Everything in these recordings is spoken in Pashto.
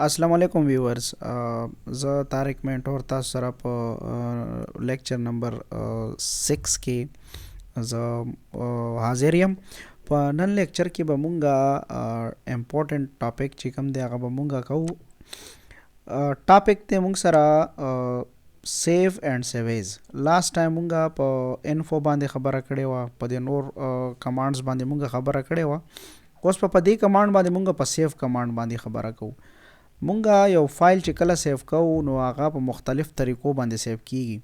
अस्सलाम वालेकुम व्यूअर्स। ज़ तारिक मेंटोर तاسو سره په لیکچر نمبر 6 کې حاضر یم. په نن لیکچر کې به مونږه امپورټنت ټاپک چې کوم دی هغه به مونږه کوو. ټاپک دی مونږ سره سیو اینڈ سیویز. لاست ټایم مونږه په انفو باندې خبره کړې وه، په دې نور کمانډز باندې مونږه خبره کړې وه. اوس په دې کمانډ باندې مونږه په سیو کمانډ باندې خبره کوو. مونږه یو فایل چې کله سیو کوو نو هغه په مختلف طریقو باندې سیو کیږي.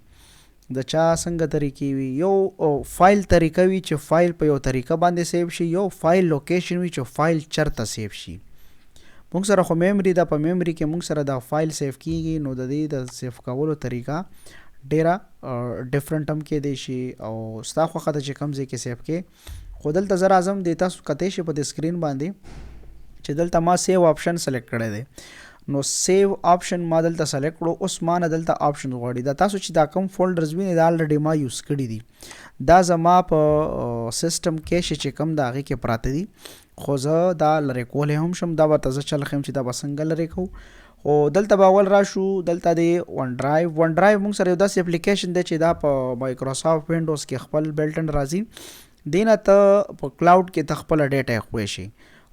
د چا څنګه طریقې وي، یو فایل طریقه وي چې فایل په یو طریقه باندې سیو شي، یو فایل لوکیشن وي چې فایل چرته سیو شي. مونږ سره خو میموري ده، په میموري کې مونږ سره دا فایل سیو کیږي. نو د دې د سیو کولو طریقه ډیره ډیفرنٹ هم کې دی شي او ستا خوښه ده چې کوم ځای کې سیو کې. خو دلته زه راځم د تاسو کتی شي په د سکرین باندې چې دلته ما سیو آپشن سلیکټ کړی دی. نو سیو آپشن ما دلته سلیکټ کړو. اوس ما نه دلته آپشن غواړي. دا تاسو چې دا کوم فولډرز وینئ دا الریډي ما یوز کړي دي. دا زما په سیسټم کیش چې کوم د هغې کې پراته دي، خو زه دا لرې کولی هم شم. دا ورته زه چل ښیم چې دا به څنګه لرې کوو. خو دلته به اول راشو، دلته دی ون ډرایو. ون ډرایو مونږ سره یو داسې اپلیکیشن دی چې دا په مایکروسافټ وینډوز کې خپل بلټن راځي. دې نه ته په کلاوډ کې ته خپله ډیټا ایښوی شي.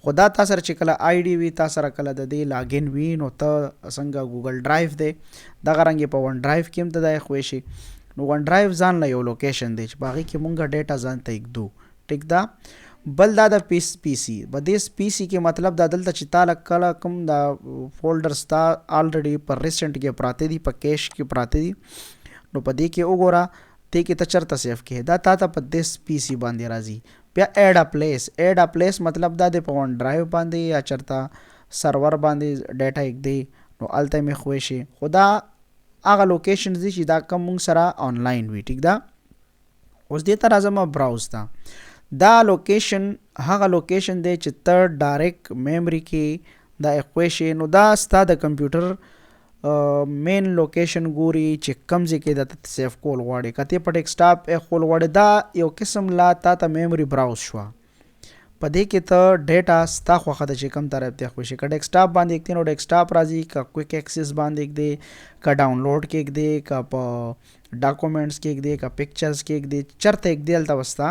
خو دا تا سره چې کله آی ډي وي، تا سره کله د دې لاګین وي، نو ته څنګه ګوګل ډرایو دی دغه رنګ په ون ډرایو کې هم ته دا ایښوی شي. نو ون ډرایو ځان له یو لوکیشن دی چې په هغې کې مونږ ډیټا ځان ته ایږدو. ټیک ده. بل دا د پی سی. په دې پی سی کې مطلب دا دلته چې تا کله کوم دا فولډرز تا الریډي په ریسنټ کې پراته دي، په کیش کې پراته دي، نو په دې کې وګوره دې کې ته چرته سیف کې دا تا ته په دې پی سی باندې راځي. بیا ایډ ا پلیس. ایډ ا پلیس مطلب دا د په ون ډرایو باندې یا چرته سرور باندې ډیټا ایږدي، نو هلته مې خوی شي. خو دا هغه لوکیشنز دي چې دا کوم مونږ سره آنلاین وي. ټیک ده. اوس دې ته راځم براوز ته. دا لوکیشن هغه لوکیشن دی چې ته ډایرکټ میموري کې دا ایښوی شي. نو دا ستا د کمپیوټر مین لوکیشن ګوري چې کوم ځای کې د سیف کول غواړي. که ته په ډیسکټاپ ایښول غواړې، دا یو قسم لا تا ته میموري براوز شوه. په دې کې ته ډیټا ستا خوښه ده چې کوم طرف ته ایښوی شي. که ډیسکټاپ باندې ایږدې نو ډیسکټاپ راځي، که کویک ایکسس باندې ایږدې، که ډاونلوډ کې ایږدې، که په ډاکومنټس کې ایږدې، که پکچرز کې ایږدې، چرته ایږدې هلته به ستا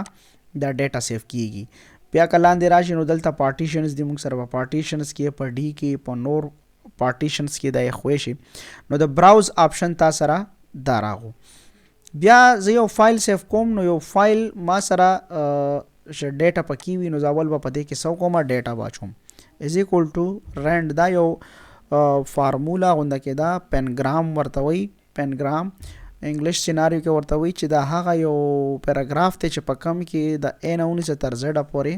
دا ډیټا سیف کیږي. بیا که لاندې راشي نو دلته پارټیشنز دي. مونږ سره په پارټیشنز کې، په ډي کې، په نور پارټیشنز کې دا ایښوی شي. نو د براوز آپشن تا سره دا راغو. بیا زه یو فایل سیف کوم. نو یو فایل ما سره ډیټا پکې وي، نو زه اول به په دې کې څه کومه ډیټا واچوم. از ایکول ټو رینډ. دا یو فارمولا غونده کې ده، پینګرام ورته وایي. پینګرام انګلیش سیناریو کې ورته وایي چې دا هغه یو پیراګراف دی چې په کم کې د A نه ونیسه تر زیډه پورې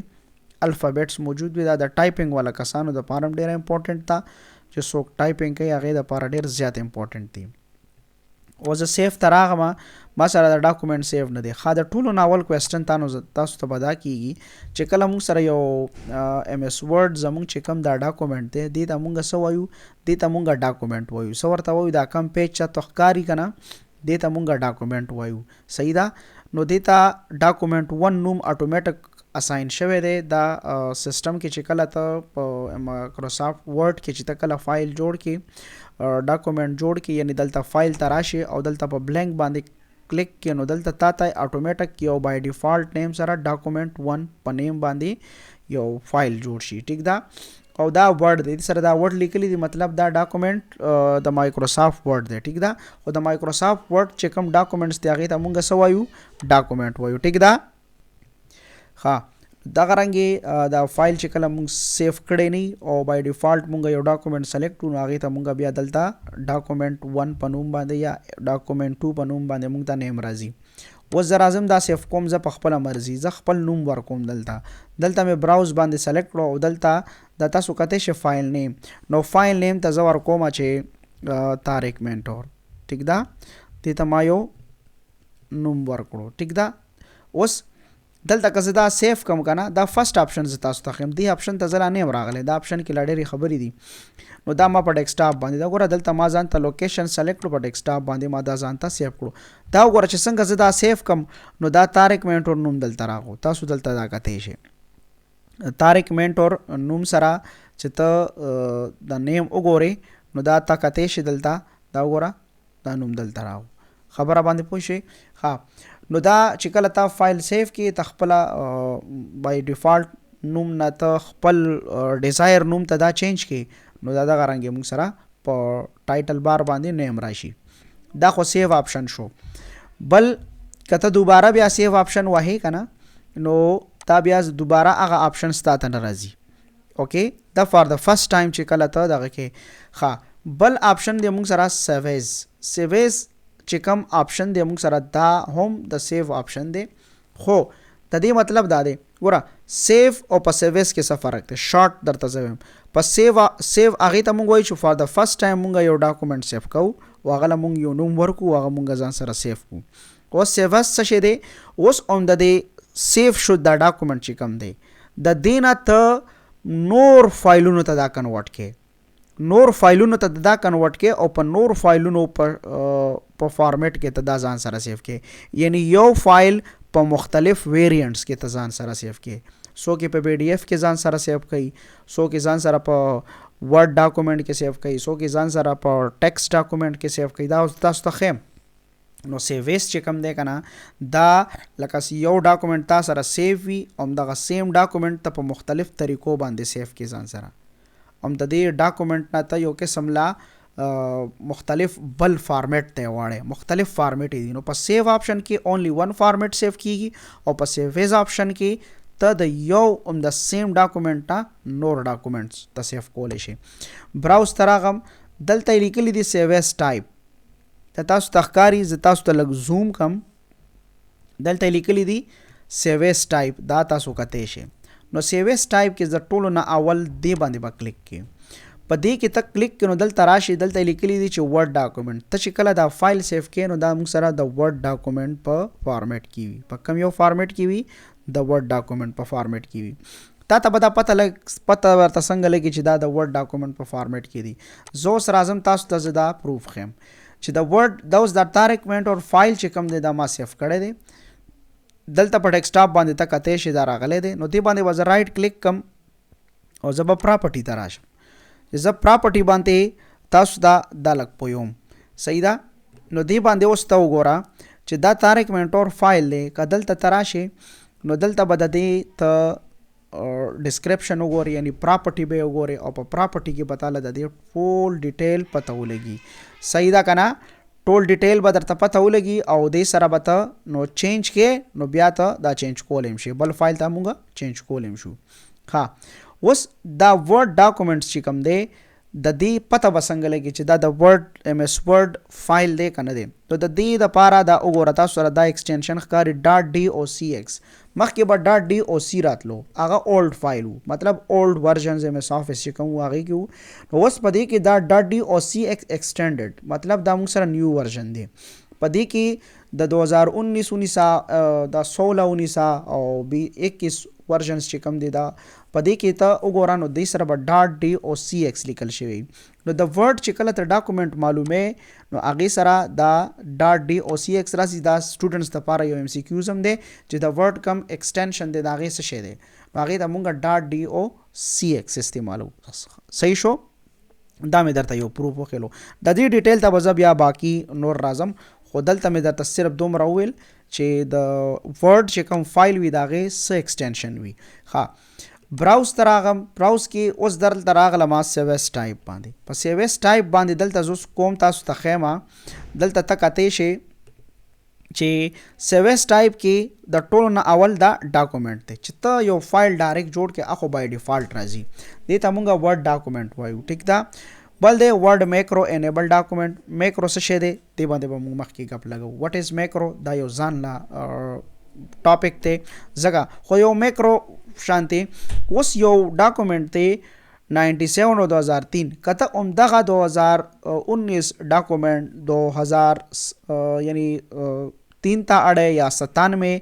الفابیټس موجود وي. دا د ټایپنګ والا کسانو د پاره ډېره امپورټنټ ده چې څوک ټایپنګ کوي، هغې دپاره ډېر زیات امپورټنټ دي. اوس زه سیف ته راغمه، ما سره د ډاکومنټ سیف نه دی. ښه، د ټولو ناول کوېسچن تاسو ته به دا کېږي چې کله مونږ سره یو ایم ایس ورډ زمونږ چې کوم دا ډاکومنټ دی، دې ته مونږ څه وایو؟ دې ته مونږ ډاکومنټ وایو. څه ورته وایو؟ دا کم پیج چاته ښکاري که نه، دې ته مونږ ډاکومنټ وایو. صحیح ده. نو دې ته ډاکومنټ 1 نوم اټومیټک اساین شوی دی. دا سیسټم کې چې کله ته په مایکروسافټ ورډ کې چې ته کله فایل جوړ کې، ډاکومنټ جوړ کې، یعنی دلته فایل ته راشي او دلته په بلینک باندې کلیک کې، نو دلته تا ته اټومیټک یو بای ډیفالټ نیم سره ډاکومنټ 1 په نیم باندې یو فایل جوړ شي. ټیک ده. او دا ورډ دی، سره دا ورډ لیکلی دی، مطلب دا ډاکومنټ د مایکروسافټ ورډ دی. ټیک ده. او د مایکروسافټ ورډ چې کوم ډاکومنټس دی هغې ته مونږ څه وایو؟ ډاکومنټ وایو. ټیک ده. ښه، دغه رنګې دا فایل چې کله مونږ سیف کړی نه او بای ډیفالټ مونږ یو ډاکومنټ سلیکټ کړو، نو هغې ته مونږ بیا دلته ډاکومنټ 1 په نوم باندې یا ډاکومنټ 2 په نوم باندې مونږ ته نیم راځي. اوس زه راځم دا سیف کوم زه په خپله مرضي، زه خپل نوم ورکوم. دلته مې براوز باندې سلیکټ کړو او دلته دا تاسو کتی شي فایل نیم. نو فایل نیم ته زه ورکوم چې طارق مینټور. ټیک ده. دې ته ما یو نوم ورکړو. ټیک ده. اوس دلته که زه دا سیف کم که نه، دا فرست آپشن زه تاسو ته ښیم. دې آپشن ته زه لا نه یم راغلی. دا آپشن کې لا ډېرې خبرې دي. نو دا ما په ډیسکټاپ باندې دا ګوره، دلته ما ځان ته لوکیشن سلیکټ کړو، په ډیسکټاپ باندې ما دا ځان ته سیف کړو. دا وګوره چې څنګه زه دا سیف کم، نو دا طارق مینټور نوم دلته راغو. تاسو دلته دا کتی شي. طارق مینټور نوم سره چې ته د نیم وګورې نو دا تا کتی شي دلته دا وګوره دا نوم دلته راو خبره باندې پوه شئ. ها نو دا چې کله تا فایل سیو کې ته خپله بای ډیفالت نوم نه ته خپل ډیزایر نوم ته دا چینج کې نو دا دغه رنګ موږ سره په ټایټل بار باندې نیم راشي. دا خو سیو آپشن شو. بل کته دوباره بیا سیو آپشن وهې کنه نو تا بیا دوباره هغه آپشن ستا ته نه راځي. اوکې دا فار د فرست ټایم چې کله ته دغه کې ښه بل آپشن دی موږ سره سیویز چې کوم آپشن دی موږ سره دا هم د سیو آپشن دی خو د دې مطلب دا دی ګوره سیو او په سیویز کې څه فرق دی شارټ درته زه وایم. په سیو هغې ته موږ وایو چې فار د فرست ټایم موږ یو ډاکومنټ سیو کوو او هغه له موږ یو نوم ورکو هغه موږ ځان سره سیو کوو. اوس سیویز څه شی دی اوس هم د دې سیو شو دا ډاکومنټ چې کوم دی د دې نه ته نور فایلونو ته دا کنورټ کې نور فایلونو ته دا کنورټ کې او په نور فایلونو په فارمیټ کې ته دا ځان سره سیو کې یعنی یو فایل په مختلف ویریانټس کې ته ځان سره سیو کې څوک یې په پی ډي ایف کې ځان سره سیو کوي څوک یې ځان سره په ورډ ډاکومنټ کې سیو کوي څوک یې ځان سره په ټیکسټ ډاکومنټ کې سیو کوي. دا تاسو ته ښیم. نو سیویز چې کوم دی که نه دا لکه یو ډاکومنټ تا سره سیو وي همدغه سیم ډاکومنټ ته په مختلف طریقو باندې سیو کې ځان سره هم د دې ډاکومنټ نه ته یو قسم لا مختلف بل فارمیټ ته واړی مختلف فارمیټ دي. نو په سیو آپشن کې اونلی ون فارمیټ سیو کیږي او په سیویز آپشن کې ته د یو هم د سیم ډاکومنټ نه نور ډاکومنټس ته سیو کولی شي. براوز ته راغم دلته یې لیکلي دي سیویز ټایپ ته تاسو ته ښکاري زه تاسو ته لږ زوم کم دلته یې لیکلي دي سیویز ټایپ دا تاسو کتی شئ. نو سیویز ټایپ کې زه ټولو نه اول دې باندې به کلیک کړئ. په دې کې ته کلیک کړئ نو دلته راشي دلته یې لیکلي دي چې ورډ ډاکومنټ ته چې کله دا فایل سیو کړې نو دا موږ سره د ورډ ډاکومنټ په فارمیټ کې وي په کوم یو فارمیټ کې وي د ورډ ډاکومنټ په فارمیټ کې وي. تا ته به دا پته ورته څنګه لګي چې دا د ورډ ډاکومنټ په فارمیټ کې دي. زه اوس راځم تاسو ته زه دا پروف ښیم چې د ورډ دا اوس د ډاکومنټ او فایل چې کوم دی دا ما سیو کړی دی دلته په ډیسکټاپ باندې ته کتی شي دا راغلی دی. نو دې باندې به زه رایټ کلیک کم او زه به پراپرټي ته راشم چې زه پراپرټي باندې تاسو دا لږ پویم صحیح ده. نو دې باندې اوس ته وګوره چې دا ډاکومنټ او فایل دی که دلته ته راشي نو دلته به د دې ته ډسکرپشن وګوري یعنی پراپرټي به وګوري او په پراپرټي کې به تاله د دې ټول ډیټیل پته ولګي صحیح ده که نه ټول ډیټیل به درته پته ولګي او دې سره به ته نو چینج کې نو بیا ته دا چینج کولی شي بل فایل ته مونږ چینج کولی شو. ښه اوس دا ورډ ډاکومنټس چې کوم دی د دې پته به څنګه لګي چې دا د ورډ ایم ایس ورډ فایل دی که نه دی. نو د دې دپاره دا وګوره تاسو سره دا ایکسټینشن ښکاري ډاټ ډي او سی ایکس مخکې به ډاټ ډي او سی راتلو هغه اولډ فایل وو مطلب اولډ ورژنز ایم ایس آفیس چې کوم وو هغې کې وو. نو اوس په دې کې دا ډاټ ډي او سی ایکس ایکسټینډډ مطلب دا موږ سره نیو ورژن دی. په دې کې د 2019 دا 16 او 21 ورژنز چې کوم دی دا په دې کې ته وګوره نو دې سره به ډاټ ډي او سی ایکس لیکل شوی. نو د ورډ چې کله ته ډاکومنټ معلومې نو هغې سره دا ډاټ ډي او سی ایکس راسي. دا سټوډنټس دپاره یو ایم سی کیوز هم دی چې د ورډ کم ایکسټینشن دی د هغې څه شی دی نو هغې ته مونږ ډاټ ډي او سی ایکس استعمالو صحیح شو. دا مې درته یو پروف وښیلو د دې ډیټیل ته به زه بیا باقي نور راځم خو دلته مې درته صرف دومره وویل چې د ورډ چې کوم فایل وي د هغې څه ایکسټینشن وي. ښه براوز ته راغم براوز کې اوس دلته راغله ما سیویز ټایپ باندې په سیویز ټایپ باندې دلته زه اوس کوم تاسو ته ښیم دلته ته کتی شئ چې سیویز ټایپ کې د ټولو نه اول دا ډاکومنټ دی چې ته یو فایل ډایرکټ جوړ کې اخو بای ډیفالټ راځي دې ته مونږ ورډ ډاکومنټ وایو ټیک ده. بل دی ورډ میکرو انیبل ډاکومنټ میکرو څه شی دی دې باندې به مونږ مخکې ګپ لګو. واټ از میکرو دا یو ځان لا ټاپک دی ځکه خو یو میکرو شانتی اوس یو ډاکومنټ دی 97 او 2003 کته عمدغه 2019 ډاکومنټ 2000 یعنی 3 تا اړه یا 97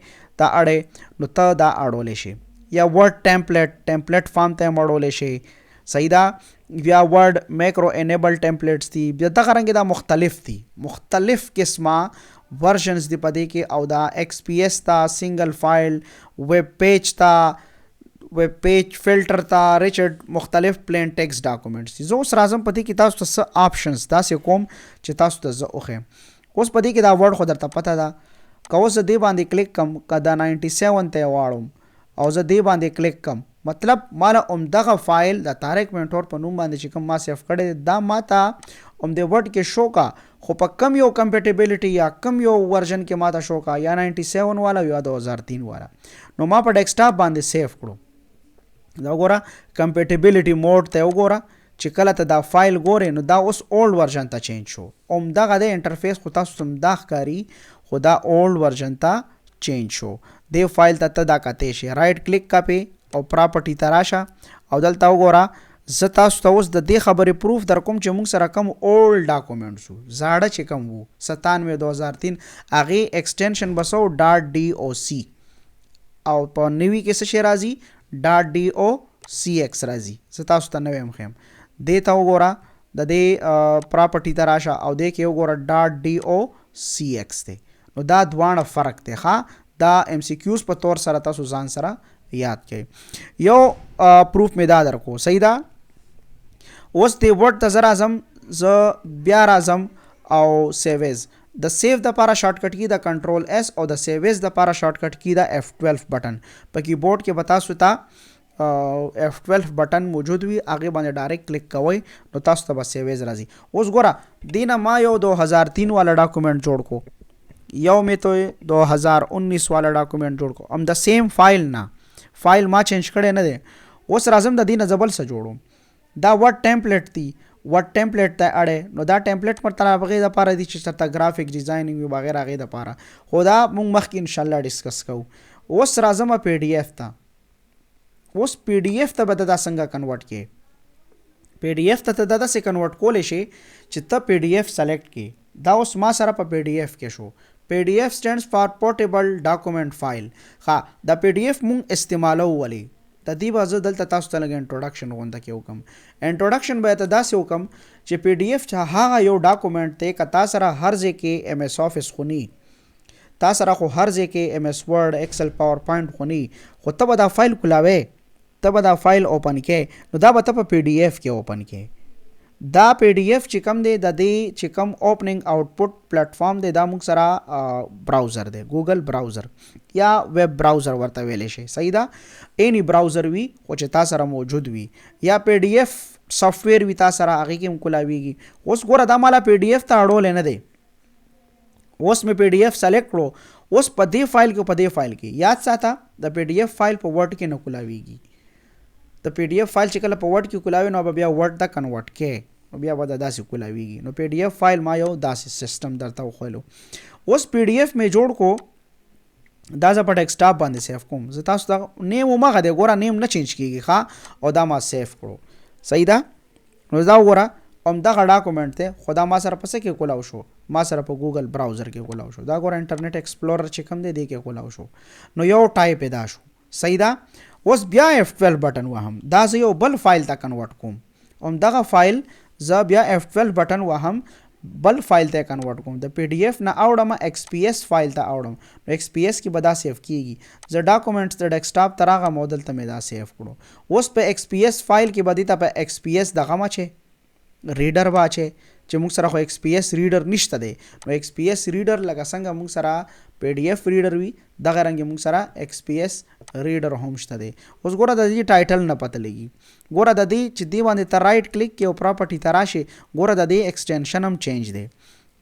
تا اړه نو ته دا اړولی شي یا ورډ ټیمپلیټ فارم ته اړولی شي صحیح ده یا ورډ میکرو انیبل ټیمپلیټس دي بیا دغه رنګې دا مختلف دي مختلف قسمه ورژنز دی په دې کې او دا ایکس پی ایس تا سنگل فایل ویب پیج تا वेब पेज فلټر تا ریچارډ مختلف پلین ټیکسټ ډاکومېنټس دي. زه اوس راځم په دې کې تاسو ته څه آپشنز داسې کوم چې تاسو ته زه وښیم. اوس په دې کې دا ورډ خو درته پته ده، که اوس زه دې باندې کلیک کم که دا 97 ته یې واړم او زه دې باندې کلیک کم، مطلب مالا همدغه فایل د طارق منټور په نوم باندې چې کوم ما سیف کړی دا ماته همدې ورډ کې شو کا، خو په کم یو کمپیټیبلیټي یا کم یو ورژن کې ماته شو کا، یا 97 والا یا 2003 والا. نو ما په ډیسکټاپ باندې سیف کړو. دا وګوره کمپیټیبلیټي موډ ته وګوره چې کله ته دا فایل ګورې نو دا اوس اولډ ورژن ته چینج شو. همدغه د انټرفیس خو تاسو ته دا ښکاري خو دا اولډ ورژن ته چینج شو. دې فایل ته ته دا کتی شي رایټ کلیک کپی او پراپرټي ته راشه او دلته وګوره زه تاسو ته اوس د دې خبرې پروف در کوم چې موږ سره کم اولډ ډاکومېنټس وو، زاړه چې کم وو 97 2003 هغې ایکسټینشن بسو ډاټ ډي او سی او په نوي کې څه شی راځي ډاټ ډي او سی ایکس راځي. زه تاسو ته نوی مخیم دې ته وګوره د دې پراپرټي ته راشه او دې کې وګوره ډاټ ډي او سی ایکس دی. نو دا دواړه فرق دی ښه. دا ام سی کیوز په طور سره تاسو ځان سره یاد کړئ. یو پروف مې دا درکو صحیح ده. اوس دې ورډ ته زه راځم، زه بیا راځم او سیویز د سیو دپاره شارټکټ کی د کنټرول ایس او د سیویز دپاره شارټکټ کی د F12 بټن. په کیبورډ کې به تاسو ته F12 بټن موجود وي، هغې باندې ډایرکټ کلیک کوئ نو تاسو ته به سیویز راځي. اوس ګوره دې نه ما یو 2003 والا ډاکومنټ جوړ کو، یو مې ته 2019 والا ډاکومنټ جوړ کو، هم د سیم فایل نه فایل ما چینج کړی نه دی. اوس راځم د دې نه زه بل څه جوړوم. دا ورډ ټیمپلیټ دی، ورډ ټیمپلیټ ته اړې نو دا ټیمپلیټ پر طرف هغې دپاره دي چې چېرته ګرافیک ډیزاینینګ وي بغیر هغې دپاره، خو دا موږ مخکې انشاءالله ډسکس کوو. اوس راځم پی ډي ایف ته. اوس پی ډي ایف ته به ته دا څنګه کنورټ کړې؟ پی ډي ایف ته ته دا داسې کنورټ کولی شي چې ته پی ډي ایف سلیکټ کړې. دا اوس ما سره په پی ډي ایف کې شو. پی ډي ایف سټینډز فار پورټیبل ډاکومنټ فایل. ښه دا پی ډي ایف مونږ استعمالو ولې د دې به زه دلته تاسو ته لږ انټروډکشن غونډه کې وکم. انټروډکشن به ته داسې وکم چې پی ډي ایف چې هغه یو ډاکومنټ دی که تا سره هر ځای کې ایم ایس آفس خونی، تا سره خو هر ځای کې ایم ایس ورډ ایکسل پاور پوینټ خونی، خو ته به دا فایل کولاوې، ته به دا فایل اوپن کې نو دا به ته په پی ډي ایف کې اوپن کې. دا پی ډي ایف چې کوم دی د دې چې کوم اوپننګ آوټپوټ پلیټفارم دی دا موږ سره براوزر دی، ګوګل براوزر یا ویب براوزر ورته ویلی شي صحیح ده. اینی براوزر وي خو چې تا سره موجود وي، یا پی ډي ایف سافټویر وي تا سره هغې کې هم کولاویږي. اوس ګوره دا مالا پی ډي ایف ته اړولی نه دی. اوس مې پی ډي ایف سلیکټ کړو، اوس په دې فایل کې په دې فایل کې یاد ساته د پی ډي ایف فایل په ورډ کې نه کولاویږي. د پی ډي ایف فایل چې کله په ورډ کې کولاوي نو به بیا ورډ ته کنورټ کې نو بیا به داسې کولاویږي. نو پی ډي ایف فایل ما یو داسې سیسټم درته وښیلو. اوس پی ډي ایف مې جوړ کو، دا زه په ډیسکټاپ باندې سیف کوم. زه تاسو ته نیم همغه دی ګوره، نیم نه چینج کېږي ښه، او دا ما سیف کړو صحیح ده. نو دا وګوره همدغه ډاکومنټ دی خو دا ما سره په څه کې کولاو شو؟ ما سره په ګوګل براوزر کې کولاو شو. دا ګوره انټرنیټ ایکسپلورر چې کوم دی دې کې کولاو شو. نو یو ټایپ یې دا شو صحیح ده. اوس بیا F12 بټن وهم، دا زه یو بل فایل ته کنورټ کوم. همدغه فایل زه بیا F12 بټن وهم بل فایل ته کنورټ کوم. د پی ډي ایف نه اوړم ایکس پی ایس فایل ته اوړم. نو ایکس پی ایس کې به دا سیف کېږي. زه ډاکومنټس د ډیسکټاپ ته راغم او دلته مې دا سیف کړو. اوس په ایکس پی ایس فایل کې به دې ته په ایکس پی ایس دغه مچې ریډر به اچې چې موږ سره خو ایکس پی ایس ریډر نشته دی. نو ایکس پی ایس ریډر لکه څنګه موږ سره پی ډي ایف ریډر وي دغه رنګ موږ سره ایکس پی ایس ریډر هم شته دی. اوس ګوره د دې ټایټل نه پته لګي. ګوره د دې چې دې باندې ته رایټ کلیک کې او پراپرټي ته راشي، ګوره د دې ایکسټینشن هم چینج دی.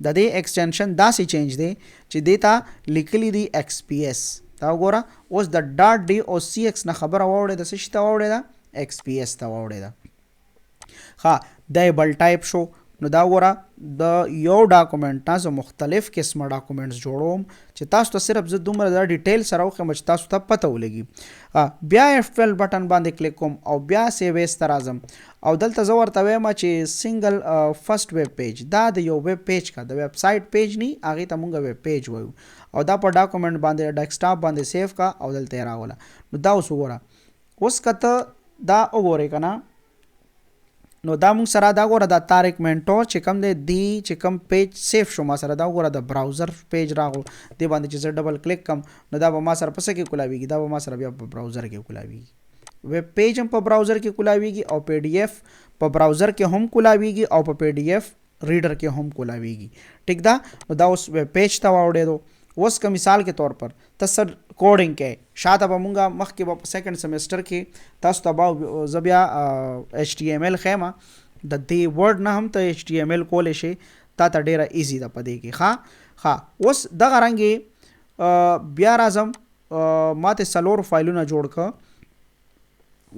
د دې ایکسټینشن داسې چینج دی چې دې ته لیکلی دی ایکس پی ایس. دا وګوره اوس د ډاټ ډي او سی ایکس نه خبره واوړېده، څه شي ته واوړېده؟ ایکس پی ایس ته واوړېده. ښه دا یې بل ټایپ شو. نو دا وګوره د یو ډاکومنټ نه زه مختلف قسمه ډاکومنټس جوړوم چې تاسو ته صرف زه دومره د ډیټیل سره وښیم چې تاسو ته پته ولګي. بیا F12 بټن باندې کلیک کوم او بیا سیویز ته راځم او دلته زه ورته وایم چې سنګل فرست ویب پیج، دا د یو ویب پیج کا د ویب سایټ پیج نه، هغې ته مونږ ویب پیج وایو، او دا په ډاکومنټ باندې ډیسکټاپ باندې سیف کا او دلته یې راوله. نو دا اوس وګوره، اوس که ته دا وګورې که نه نو دا مونږ سره دا ګوره دا طارق منټور چې کوم دی دی چې کوم پیج سیف شو ما سره، دا وګوره د براوزر پیج راغو، دې باندې چې زه ډبل کلیک کم نو دا به ما سره په څه کې کولاویږي؟ دا به ما سره بیا په براوزر کې کولاویږي. Web page هم په براوزر کې کولاویږي او پی ډی اف په براوزر کې هم کولاویږي او په پی ډی اف ریډر کې هم کولاویږي. ټیک ده. نو دا اوس ویب پیج ته واوړېدو. اوس که مثال کے طور پر ته کوډینګ کې شاته به مونږه مخکې به په سیکنډ سیمسټر کې تاسو ته به زه بیا ایچ ټي ایم ایل خیمه د دې ورډ نه هم ته ایچ ټي ایم ایل کولی شي. تا ته ډیره ایزي ده په دې کې. ښه اوس دغه رنګې بیا راځم ما ته څلور فایلونه جوړ کړه.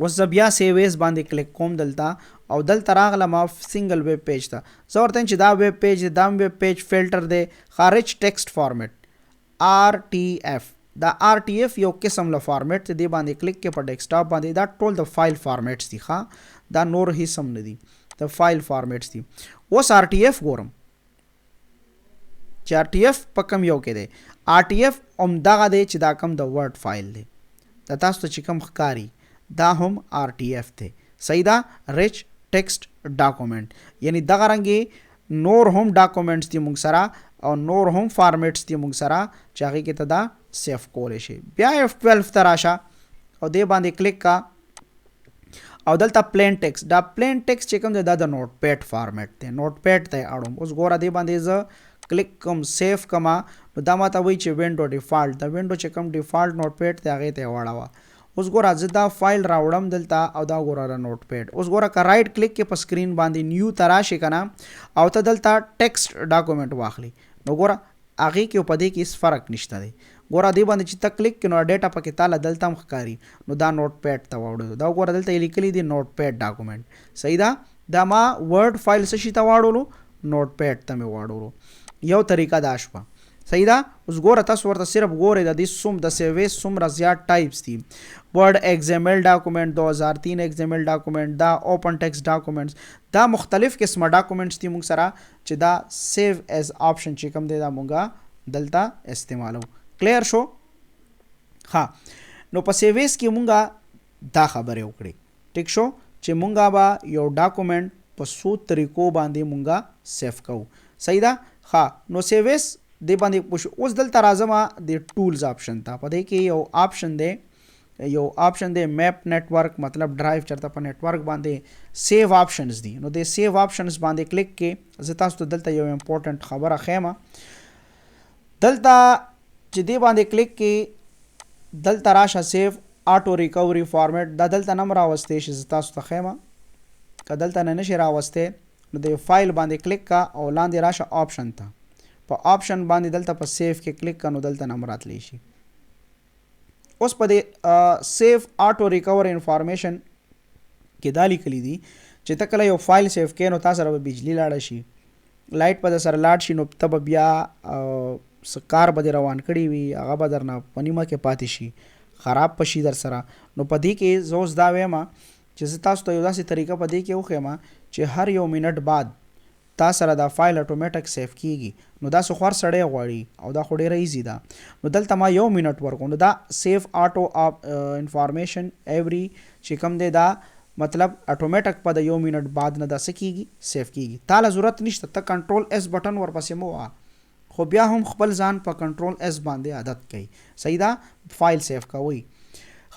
اوس زه بیا سیو ایز باندې کلیک کوم دلته او دلته راغلم سنگل ویب پیج ته. زه ورته چې دا ویب پیج دا ویب پیج فلټر دی خارج ټیکسټ فارمیټ آر ټي ایف. دا آر ټي ایف یو قسم له فارمیټ دی باندې کلیک کې په ډیسکټاپ باندې دا ټول د فایل فارمیټس دي. ښه دا نور هیڅ هم نه دي د فایل فارمیټس دي. اوس آر ټي ایف ګورم چې آر ټي ایف په کم یو کې دی. آر ټي ایف همدغه دی چې دا کم د ورډ فایل دی دا تاسو ته چې کم ښکاري دا هم آر ټي ایف دی. صحیح ده. ریچ ټیکسټ ډاکومنټ یعنی دغه رنګې نور هم ډاکومنټس دي موږ سره او نور هم فارمیټس دي موږ سره چې هغې کې ته دا سیف کولی شي. بیا F12 ته راشه او دې باندې کلیک کا او دلته پلین ټیکسټ. دا پلین ټیکسټ چې کوم دی دا د نوټ پیډ فارمیټ دی. نوټ پیډ ته یې اړوم. اوس ګوره دې باندې زه کلیک کوم سیف کما نو دا ماته وایي چې وینډو ډیفالټ د وینډو چې کوم ډیفالټ نوټ پیډ دی هغې ته یې واړوه. اوس ګوره زه دا فایل راوړم دلته او دا ګوره نوټ پیډ. اوس ګوره که رایټ کلیک کې په سکرین باندې نیو ته راشي که نه او ته دلته ټیکسټ ډاکومنټ واخلي نو ګوره هغې کې په دې کې هېڅ فرق نشته دی. ګوره دې باندې چې ته کلیک کړې نو ډیټا پکې تاله دلته هم ښکاري نو دا نوټ پیډ ته واوړو. دا ګوره دلته یې لیکلي دي نوټ پیډ ډاکومنټ. صحیح ده. دا ما ورډ فایل څه شي ته واړولو نوټ پیډ ته مې واړولو. یو طریقه دا شوه. صحیح ده. اوس ګوره تاسو ورته صرف ګورئ د دې د سیویز څومره زیات ټایپس دي. ورډ XML ډاکومنټ 2003 XML ډاکومنټ دا اوپن ټیکسټ ډاکومنټس دا مختلف قسمه ډاکومنټس دي موږ سره چې دا سیو ایز آپشن چې کوم دی دا مونږه دلته استعمالو. کلیر شو. ها نو په سیویز کې مونږه دا خبرې وکړې. ټیک شو چې مونږه به یو ډاکومنټ په څو طریقو باندې مونږه سیف کوو. صحیح ده. ها نو سیویز دې باندې پوښ. اوس دلته راځم د ټولز آپشن ته. په دې کې یو آپشن دی میپ نیټورک مطلب ډرایو چرته په نیټورک باندې سیو آپشنز دي. نو د سیو آپشنز باندې کلیک کې زه تاسو ته دلته یو امپورټنٹ خبره خیمه. دلته چې دې باندې کلیک کې دلته راشه سیو آټو ریکوري فارمیټ دا دلته نه م راوستی شي. زه تاسو ته خیمه که دلته نه نشي راوستی نو د فایل باندې کلیک کا او لاندې راشه آپشن ته. په آپشن باندې دلته په سیو کې کلیک کا نو دلته نه م راتلی شي. اوس په دې سیف آټو ریکور انفارمیشن کې دا لیکلی دي چې ته کله یو فایل سیف کې نو تا سره به بجلی لاړه شي لایټ به در سره لاړ شي نو ته به بیا څه کار به دې روان کړی وي هغه به درنه په نیمه کې پاتې شي خراب به شي در سره. نو په دې کې زه اوس دا وایم چې زه تاسو ته یو داسې طریقه په دې کې وښیم چې هر یو منټ بعد تا سره دا فایل اتوماتیک سیف کیږي. نو دا څه خور سړی غواړي او دا خو ډیره ایزي ده. نو دلته ما یو منټ ورکوم نو دا سیف آټو انفارمیشن ایوری چې کوم دی دا مطلب اتوماتیک په د یو منټ بعد نه دا څه کیږي سیف کیږي. تاله ضرورت نشته ته کنټرول اس بټن ورپسې مو ووهه خو بیا هم خپل ځان په کنټرول اس باندې عادت کوي. صحیح ده. فایل سیف کوئ.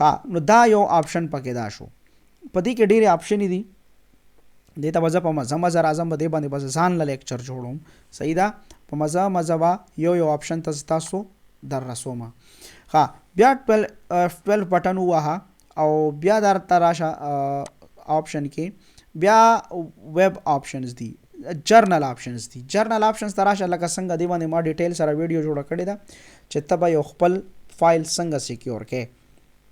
ها نو دا یو آپشن پکې دا شو. په دې کې ډېرې آپشنې دي. دې ته به زه په مزه راځم به دې باندې به ځان له لیکچر جوړوم. صحیح ده. په مزه به یو آپشن ته تاسو در رسوم. ها بیا 12 بټن ووهه او بیا درته راشه آپشن کې بیا ویب آپشنز دي جرنل آپشنز دي. جرنل آپشنز ته راشه لکه څنګه دې باندې ما ډیټیل سره ویډیو جوړه کړې ده چې ته به یو خپل فایل څنګه سیکیور کې.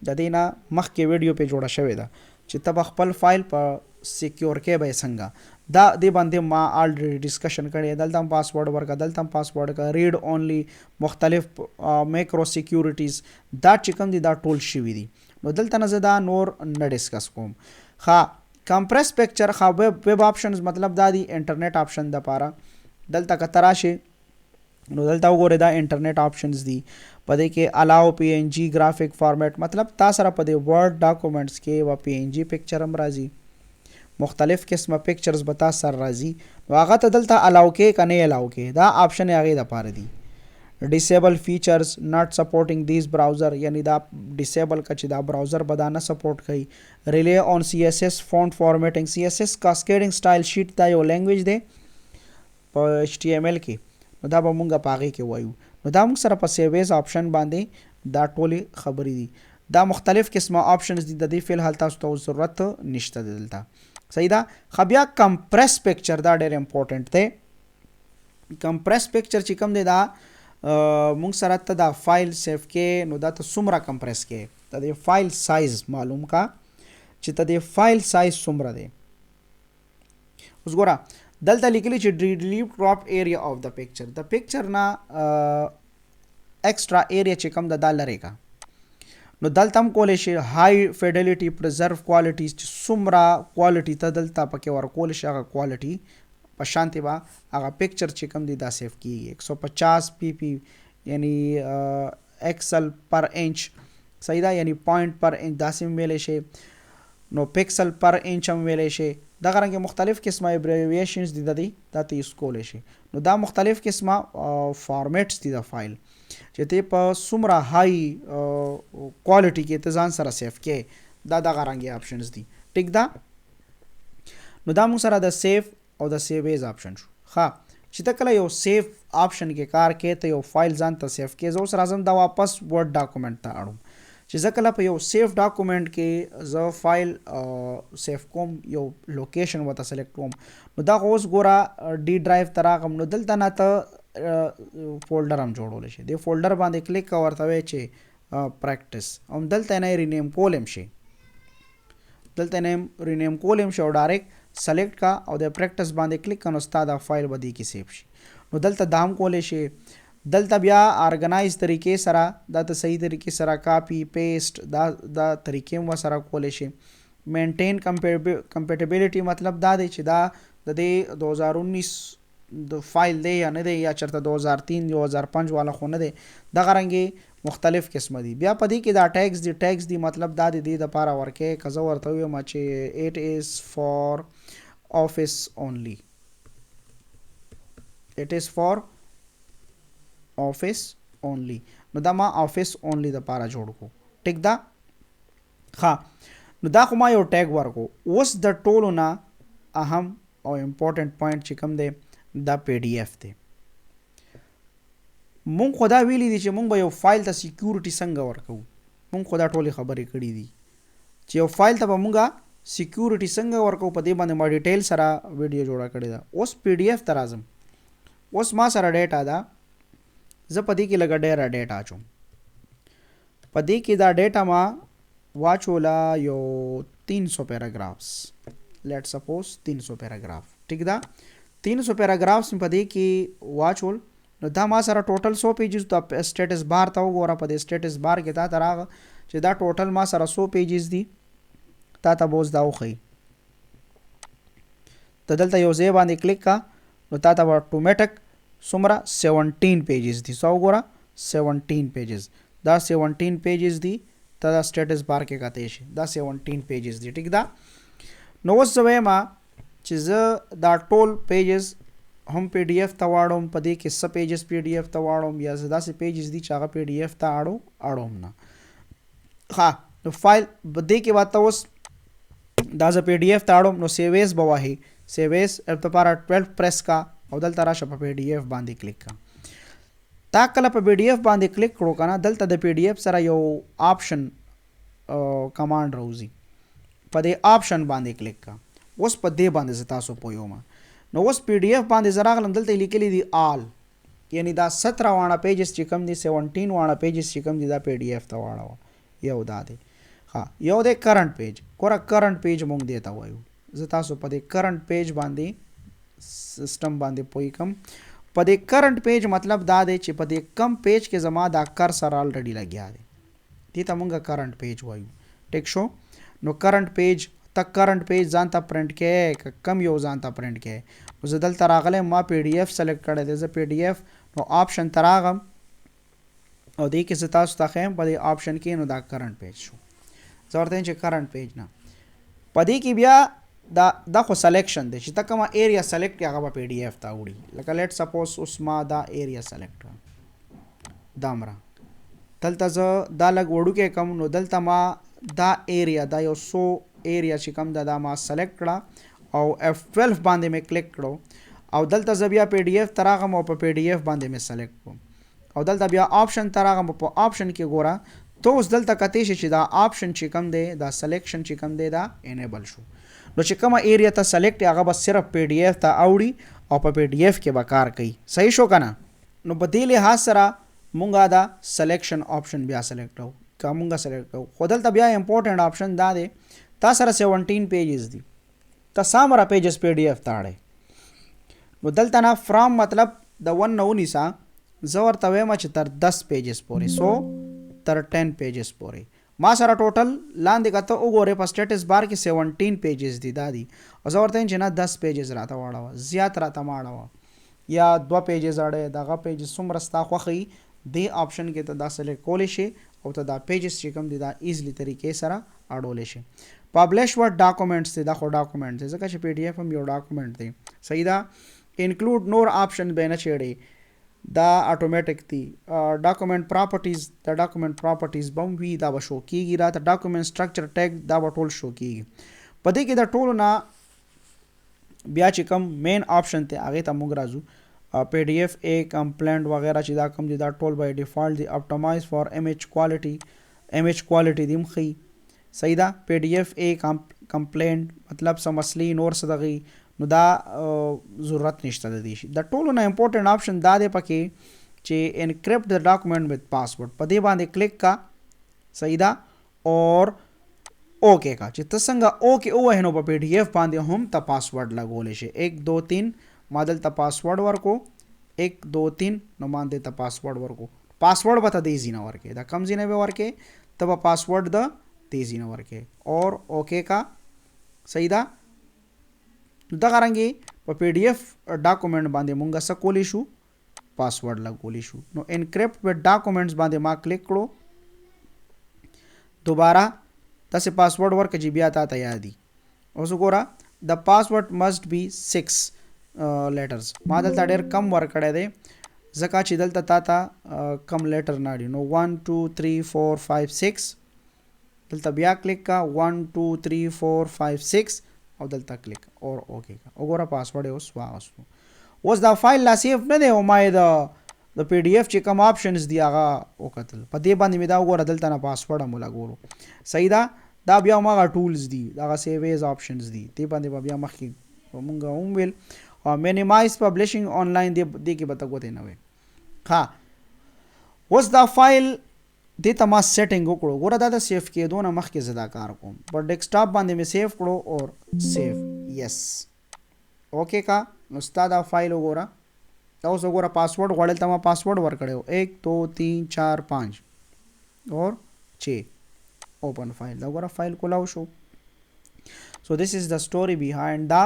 د دې نه مخکې ویډیو پې جوړه شوې ده چې ته به خپل فایل په سیکیور کې به څنګه دا دې باندې ما آلریډي ډسکشن کړی. دلته هم پاسورډ ورکړه دلته هم پاسورډ کا ریډ اونلی مختلف میکرو سیکیورټیز دا چې کوم دي دا ټول شوي دي. نو دلته نه زه دا نور نه ډسکس کوم. ښه کمپریس پکچر ښه ویب آپشنز مطلب دا دي انټرنیټ آپشن دپاره. دلته که ته راشې نو دلته وګورئ دا انټرنیټ آپشنز دي. په دې کې الاو PNG ګرافیک فارمیټ مطلب تا سره په دې ورډ ډاکومنټس کې و PNG پکچر هم راځي مختلف قسمه پکچرز به تا سره راځي. نو هغه ته دلته الاو کې که نه الاو کې دا آپشن یې هغې دپاره دي. Disable features not supporting this browser, यानी दा डिसेबल का چې دا ब्राउज़र به دا نه سپورټ کوي. ریلی آن CSS فونټ فارمیټینګ. CSS کاسکیډینګ سټایل شیټ دا یو لینګویج دی په HTML کې، نو دا به مونږ په هغې کې وایو. نو دا مونږ سره په سیویز آپشن باندې دا ټولې خبرې دي. دا مختلف قسمه آپشنز دي، د دې فی الحال تاسو ته ضرورت نشته دلته. صحیح ده. خو بیا کمپریس پکچر دا ډېر امپورټنټ دی. کمپریس پکچر چې کوم دی دا مونږ سره ته دا فایل سیف کې، نو دا ته څومره کمپریس کې ته د فایل سایز معلوم کا چې ته د فایل سایز څومره دی. اوس ګوره دلته لیکلی چې ډیلیټ کراپ ایریا اف د پکچر، د پکچر نه ایکسټرا ایریا چې کوم دا لري کا. نو دلته هم کولی شي های فیډیلیټي پرزرو کوالټیز چې څومره کوالټي ته دلته پکې ورکولی شي، هغه کوالټي په شانتي به هغه پکچر چې کوم دی دا سیف کیږي. 150 PP یعنی ایکسل پر انچ. صحیح ده، یعنی پوینټ پر انچ داسې هم ویلی شي، نو پکسل پر انچ هم ویلی شي. دغه رنګه مختلف قسمه ابریویشنز دي د دې دا ته یوز کولی شي. نو دا مختلف قسمه فارمیټس دي د فایل چې ته په څومره های کوالټي کې ته ځان سره سیف کې، دا دغه رنګه آپشنز دي. ټیک ده. نو دا موږ سره د سیف او د سیویز آپشن شو. ښه چې ته کله یو سیف آپشن کې کار کې ته یو فایل ځان ته سیف کې، زه اوس راځم دا واپس ورډ ډاکومنټ ته اړم چې زه کله په یو سیف ډاکومنټ کې زه فایل سیف کوم، یو لوکیشن ورته سلیکټ کوم، نو دا اوس ګوره ډي ډرایو ته راغم، نو دلته نه ته فولډر هم جوړولی شي. دې فولډر باندې کلیک کوه، ورته وایي چې پریکټس، هم دلته نه یې رینیم کولم شي، دلته نه رینیم کولم شي او ډایرکټ سلیکټ کا او د پریکټس باندې کلیک کنو ستا دا فایل به دې کې سیف شي. نو دلته دا هم کولی شي. دلته بیا ارګنایز طریقې سره دا ته صحیح طریقې سره کاپی پیسټ دا طریقې هم سره کولی شي. مینټین کمپیټیبلیټي مطلب دا دی چې دا د دې 2019 د فایل دی یا نه دی، یا چېرته 2003 2005 والا خو نه دی. دغه رنګې مختلف قسمه دي. بیا په دې کې دا ټیکس دی مطلب دا د دې دپاره ورکې که زه ورته ویم چې it is for office only، it is for office only، نو دا ما office only دپاره جوړ کو. ټیک ده. ښه نو دا خو ما یو ټیګ ورکو. اوس د ټولو نه اهم او امپورټنټ پوینټ چې کوم دی دا PDF دی. مونږ خو دا ویلی دي چې مونږ به یو فایل ته سیکیورټي څنګه ورکوو. مونږ خو دا ټولې خبرې کړي دي چې یو فایل ته به مونږ سیکیورټي څنګه ورکوو. په دې باندې ما ډیټیل سره ویډیو جوړه کړې ده. اوس PDF ته راځم. اوس ما سره ډیټا ده، زه په دې کې لږه ډېره ډیټا اچوم. په دې کې دا ډیټا ما واچوله یو 300 پیراګرافس، لیټ سپوز 300 پیراګراف. ټیک ده. 300 پیراګرافس په دې کې واچول، نو دا ما سره ټوټل 100 پیجز د سټیټس بار ته وګوره. په دې سټیټس بار کې تا ته راغله چې دا ټوټل ما سره 100 پیجز دي. تا ته به اوس دا وښیي. ته دلته یو ځای باندې کلیک کا، نو تا ته به اتومیټک څومره 17 پیجز دي. څه وګوره 17 پیجز. دا 17 پیجز دي. ته دا سټیټس بار کې کتی شي دا 17 پیجز دي. ټیک ده. نو اوس زه وایم چې زه دا ټول پیجز هم PDF ته واړم، په دې کې څه پیجز PDF ته واړم، یا زه داسې پیجز دي چې هغه PDF ته اړوم نه. ښه نو فایل په دې کې به ته اوس دا زه PDF ته اړوم، نو سیویز به وهي. سیویز دپاره 12 پریس کا او دلته راشه په PDF باندې کلیک کا. تا کله په PDF باندې کلیک کړو که نه، دلته د PDF سره یو آپشن کمانډ راوځي. په دې آپشن باندې کلیک کا. اوس په دې باندې زه تاسو پوهیږم. نو اوس PDF باندې زه راغلم، دلته لیکلی دي آل، یعنی دا 17 واړه پیجز چې کوم دي، 17 واړه پیجز چې کوم دي دا PDF ته واړوه. یو دا دی. ښه یو دی کرنٹ پیج. ګوره کرنٹ پیج مونږ دی ته وایو. زه تاسو په دې کرنٹ پیج باندې سیسټم باندې پوهی کم. په دې کرنٹ پیج مطلب دا دی چې په دې کم پیج کې زما دا کرسر آلریډي لګیا دی. دې ته مونږ کرنٹ پیج وایو. ټیک شو. نو کرنٹ پیج ته کرنٹ پیج ځان ته پرنټ کې کم یو ځان ته پرنټ کې. نو زه دلته راغلی ما PDF سلیکټ کړی دی. زه PDF نو آپشن ته راغم او دې کې زه تاسو ته ښیم په دې آپشن کې. نو دا کرنٹ پیج شو. زه ورته چې کرنٹ پیج نه په دې کې بیا دا خو سلیکشن دی چې ته کومه ایریا سلیکټ کړې هغه به PDF ته وړي. لکه لیټ سپوز اوس ما دا ایریا سلیکټ کړم. دامره دلته زه دا لږ وړوکی کوم نو دلته ما دا ایریا دا یو سو ایریا چې کوم دا ما سلیکټ کړه او F12 باندې مې کلیک کړو او دلته زه بیا PDF ته راغم او په PDF باندې مې سلیکټ کړم او دلته بیا آپشن ته راغم په آپشن کې ګوره ته اوس دلته کتی شي چې دا آپشن چې کوم دی دا سلیکشن چې کوم دی دا انیبل شو نو چې کومه ایریا ته سلیکټ هغه بس صرف PDF ته اوړي او په PDF کې به کار کوي صحیح شو کنه نو په دې لحاظ سره مونږه دا سلیکشن آپشن بیا سلیکټ کړو که مونږه سلیکټ کړو خو دلته بیا امپورټنٹ آپشن دا دی تا سره 17 پیجز دي تا سامره پیجز PDF ته اړئ نو دلته نه فرام مطلب د 1 نه ونیسه زه ورته وایم چې تر 10 پیجز پورې سو تر 10 پیجز پورې ما سره ټوټل لاندې کته وګورئ په سټیټس بار کې 17 پیجز دي دا دي او زه ورته چې نه 10 پیجز راته واړوه زیات راته ماړوه یا 2 پیجز اړئ دغه پیجز څومره ستا خوښوي دې آپشن کې ته دا سلیکټ کولی شي او ته دا پیجز چې کوم دي دا ایزلی طریقې سره اړولی شي پبلش ورډ ډاکومنټس دی دا خو ډاکومنټ دی ځکه چې PDF هم یو ډاکومنټ دی صحیح ده انکلوډ نور آپشن به نه چیړي دا اتوماتیک دی ډاکومنټ پراپرټیز د ډاکومنټ پراپرټیز بم وی دا به شو کیږي را ته ډاکومنټ سټرکچر ټیګ دا به ټول شو کیږي په دې کې د ټولو نه بیا چې کوم مین آپشن ته هغه ته موږ راځو PDF A کمپلینټ وغیرہ چې دا کوم دي دا ټول بای ډیفالت دی اپټمایز فار ایمیج کوالټي دی مخي صحیح ده PDF A کمپلینټ مطلب سم اصلي نور صدغي نو دا ضرورت نشته د دې شي د ټولو نه امپورټنٹ آپشن دا دی پکې چې انکریپټ د ډاکومنټ وذ پاسورډ په دې باندې کلیک کا صحیح ده اور اوکے کا چې ته څنګه اوکے ووهې نو په PDF باندې هم ته پاسورډ لګولی شي 1 2 3 ما دلته پاسورډ ورکو 1 2 3 نو ما دلته پاسورډ ورکو پاسورډ به ته دې ځای نه ورکې دا کم ځای نه به ورکې ته به پاسورډ د دې ځای نه ورکې اور اوکے کا صحیح ده دغه رنګې په PDF ډاکومنټ باندې مونږه څه کولی شو پاسورډ لګولی شو نو انکریپټ وذ ډاکومنټس باندې ما کلیک کړو دوباره تاسې پاسورډ ورکړه چې بیا تا ته یادي اوس وګوره د پاسورډ مسټ بی 6 لیټرز ما دلته ډېر کم ورکړی دی ځکه چې دلته تا ته کم لیټر نه اړي نو 1 2 3 4 5 6 دلته بیا کلیک کا 1 2 3 4 5 6 او دلته کلیک اور اوکے کا وګوره پاسورډ اوس واغستو اوس دا فایل لا سیف نه دی او ما د PDF چې کوم آپشنز دی هغه وکتل په دې باندې مې دا وګوره دلته نه پاسورډ هم لګولو صحیح ده دا بیا هماغه ټولز دي دغه سیو ایز آپشنز دي دې باندې به بیا مخکې مونږ هم ویل او مینیمایز پبلشینګ آنلاین دې کې به ته ګوتې نه وي ها اوس دا فایل دې ته ما سیټینګ وکړو ګوره دا د سیف کېدو نه مخکې زه دا کار کوم په ډیسکټاپ باندې مې سیف کړو اور سیف یس اوکے کا نو ستا دا فایل وګوره دا اوس وګوره پاسورډ غواړل ته ما پاسورډ ورکړی 1 2 3 4 5 اور 6 اوپن فایل دا وګوره فایل کولاو شو سو دس از د سټوري بیهایند دا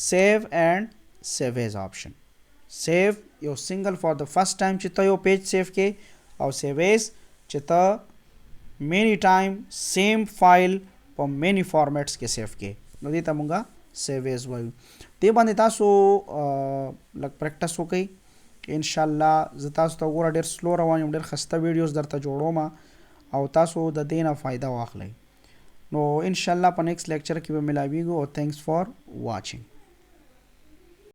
سیو اینڈ سیو ایز آپشن سیو یو سنگل فار د فرست ټایم چې ته یو پیج سیو کې او سیو ایز چې ته مینی ټایم سیم فایل په مینی فارمیټس کې سیو کې نو دې ته مونږه سیو ایز وایو دې باندې تاسو لږ پریکټس وکئ انشاءالله زه تاسو ته وګوره ډېر سلو روان یم ډېر خسته ویډیوز درته جوړوم او تاسو د دې نه فایده واخلئ نو انشاءالله په نیکسټ لیکچر کې به ملاویږو او تھینکس فار واچینګ